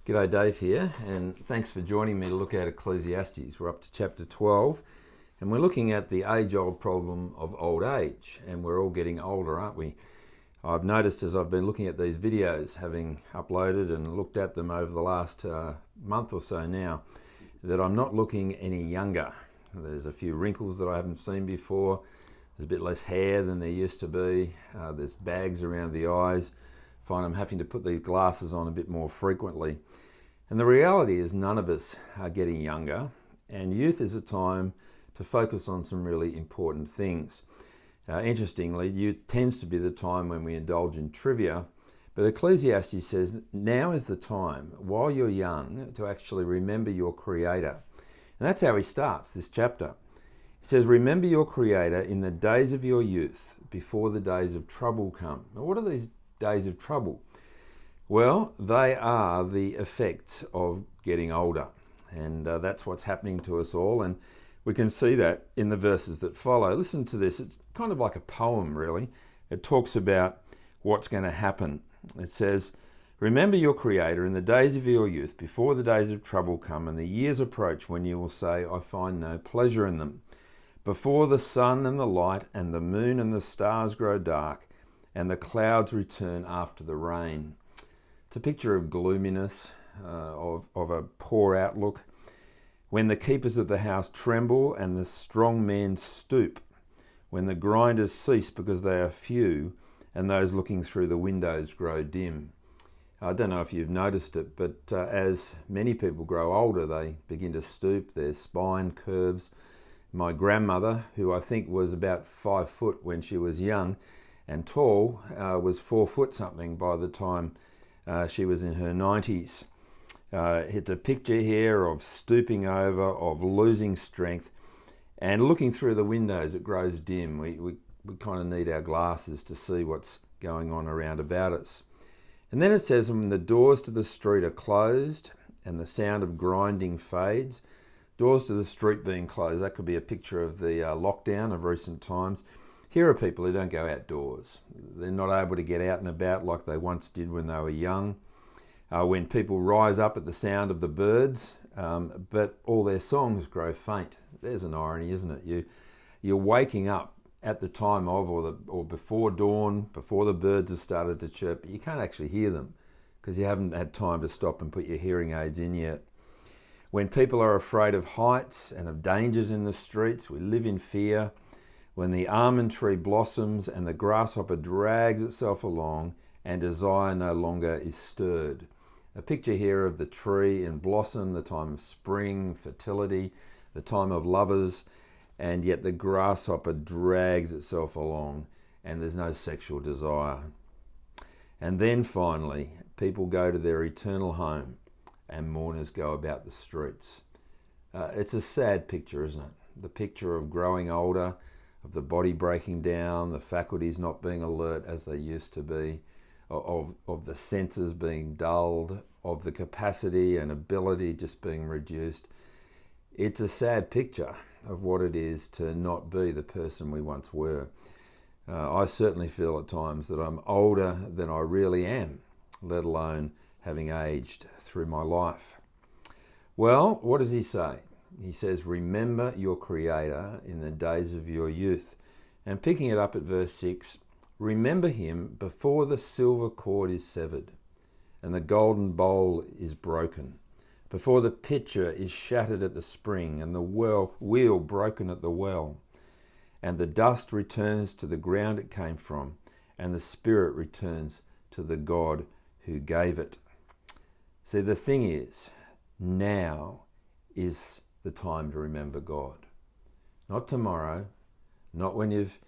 G'day, Dave here, and thanks for joining me to look at Ecclesiastes. We're up to chapter 12, and we're looking at the age-old problem of old age, and we're all getting older, aren't we? I've noticed as I've been looking at these videos, having uploaded and looked at them over the last month or so now, that I'm not looking any younger. There's a few wrinkles that I haven't seen before. There's a bit less hair than there used to be. There's bags around the eyes. I find I'm having to put these glasses on a bit more frequently. And the reality is none of us are getting younger, and youth is a time to focus on some really important things. Interestingly, youth tends to be the time when we indulge in trivia, but Ecclesiastes says now is the time, while you're young, to actually remember your Creator. And that's how he starts this chapter. He says, remember your Creator in the days of your youth, before the days of trouble come. Now, what are these days of trouble? Well, they are the effects of getting older, and that's what's happening to us all, and we can see that in the verses that follow. Listen to this. It's kind of like a poem, really. It talks about what's going to happen. It says, remember your Creator in the days of your youth, before the days of trouble come, and the years approach when you will say, I find no pleasure in them. Before the sun and the light and the moon and the stars grow dark, and the clouds return after the rain. It's a picture of gloominess, of a poor outlook. When the keepers of the house tremble and the strong men stoop. When the grinders cease because they are few and those looking through the windows grow dim. I don't know if you've noticed it, but as many people grow older, they begin to stoop, their spine curves. My grandmother, who I think was about 5 foot when she was young and tall, was 4 foot something by the time she was in her 90s. It's a picture here of stooping over, of losing strength, and looking through the windows, it grows dim. We kind of need our glasses to see what's going on around about us. And then it says, when the doors to the street are closed and the sound of grinding fades, doors to the street being closed, that could be a picture of the lockdown of recent times. Here are people who don't go outdoors. They're not able to get out and about like they once did when they were young. When people rise up at the sound of the birds, but all their songs grow faint. There's an irony, isn't it? You're waking up at the time of or before dawn, before the birds have started to chirp, but you can't actually hear them because you haven't had time to stop and put your hearing aids in yet. When people are afraid of heights and of dangers in the streets, we live in fear. When the almond tree blossoms and the grasshopper drags itself along and desire no longer is stirred. A picture here of the tree in blossom, the time of spring, fertility, the time of lovers, and yet the grasshopper drags itself along and there's no sexual desire. And then finally, people go to their eternal home and mourners go about the streets. It's a sad picture, isn't it? The picture of growing older, of the body breaking down, the faculties not being alert as they used to be, of the senses being dulled, of the capacity and ability just being reduced. It's a sad picture of what it is to not be the person we once were. I certainly feel at times that I'm older than I really am, let alone having aged through my life. Well, what does he say? He says, remember your Creator in the days of your youth. And picking it up at verse 6, remember him before the silver cord is severed and the golden bowl is broken, before the pitcher is shattered at the spring and the wheel broken at the well, and the dust returns to the ground it came from, and the spirit returns to the God who gave it. See, the thing is, now is the time to remember God. Not tomorrow, not when you've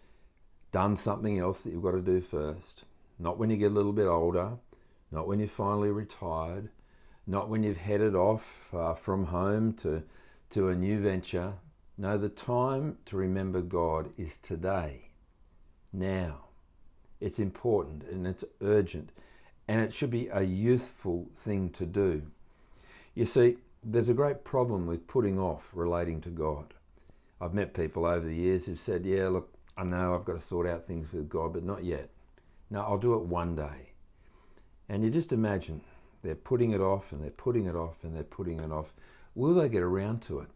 done something else that you've got to do first, not when you get a little bit older, not when you're finally retired, not when you've headed off from home to a new venture. No, the time to remember God is today, now. It's important and it's urgent, and it should be a youthful thing to do. You see, there's a great problem with putting off relating to God. I've met people over the years who've said, yeah, look, I know I've got to sort out things with God, but not yet. No, I'll do it one day. And you just imagine They're putting it off and they're putting it off and they're putting it off. Will they get around to it?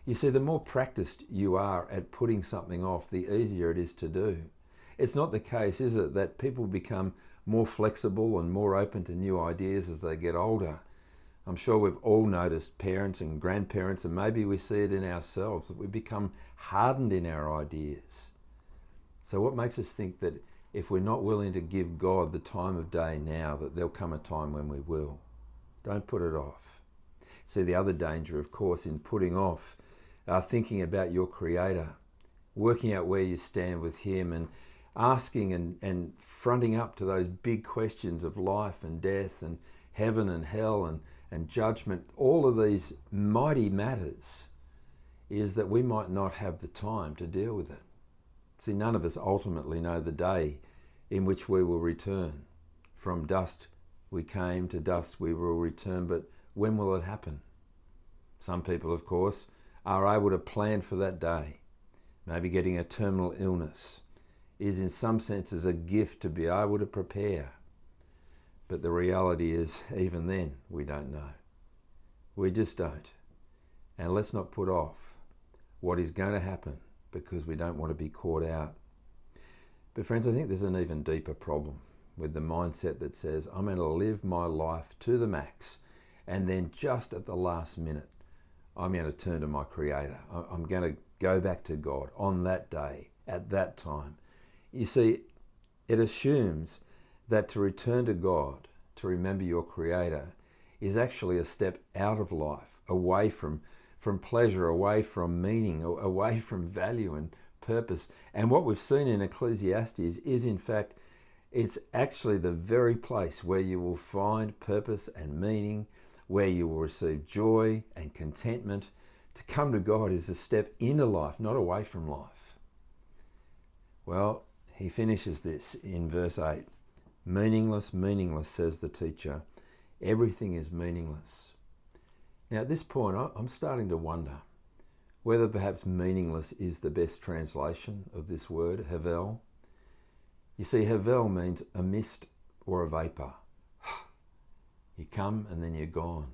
You see, the more practiced you are at putting something off, the easier it is to do. It's not the case, is it, that people become more flexible and more open to new ideas as they get older. I'm sure we've all noticed parents and grandparents, and maybe we see it in ourselves, that we become hardened in our ideas. So what makes us think that if we're not willing to give God the time of day now, that there'll come a time when we will? Don't put it off. See, the other danger, of course, in putting off, thinking about your Creator, working out where you stand with Him, and asking and fronting up to those big questions of life and death and heaven and hell and judgment, all of these mighty matters, is that we might not have the time to deal with it. See, none of us ultimately know the day in which we will return. From dust we came, to dust we will return, but when will it happen? Some people, of course, are able to plan for that day. Maybe getting a terminal illness is in some senses a gift to be able to prepare. But the reality is, even then, we don't know. We just don't. And let's not put off what is going to happen because we don't want to be caught out. But friends, I think there's an even deeper problem with the mindset that says, I'm going to live my life to the max, and then just at the last minute, I'm going to turn to my Creator. I'm going to go back to God on that day, at that time. You see, it assumes that to return to God, to remember your Creator, is actually a step out of life, away from pleasure, away from meaning, away from value and purpose. And what we've seen in Ecclesiastes is, in fact, it's actually the very place where you will find purpose and meaning, where you will receive joy and contentment. To come to God is a step into life, not away from life. Well, he finishes this in verse 8. Meaningless, meaningless, says the teacher. Everything is meaningless. Now at this point, I'm starting to wonder whether perhaps meaningless is the best translation of this word, havel. You see, havel means a mist or a vapour. You come and then you're gone.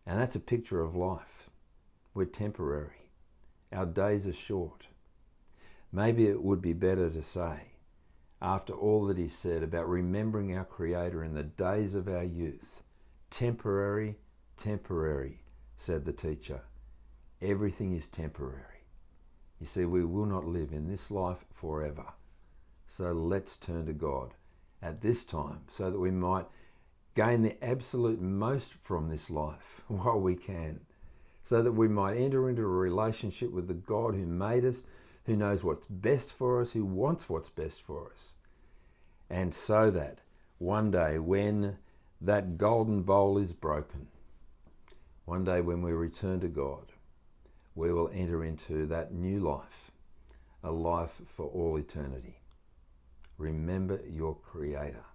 And that's a picture of life. We're temporary. Our days are short. Maybe it would be better to say, after all that he said about remembering our Creator in the days of our youth, temporary, temporary, said the teacher. Everything is temporary. You see, we will not live in this life forever. So let's turn to God at this time so that we might gain the absolute most from this life while we can, so that we might enter into a relationship with the God who made us, who knows what's best for us, who wants what's best for us. And so that one day when that golden bowl is broken, one day when we return to God, we will enter into that new life, a life for all eternity. Remember your Creator.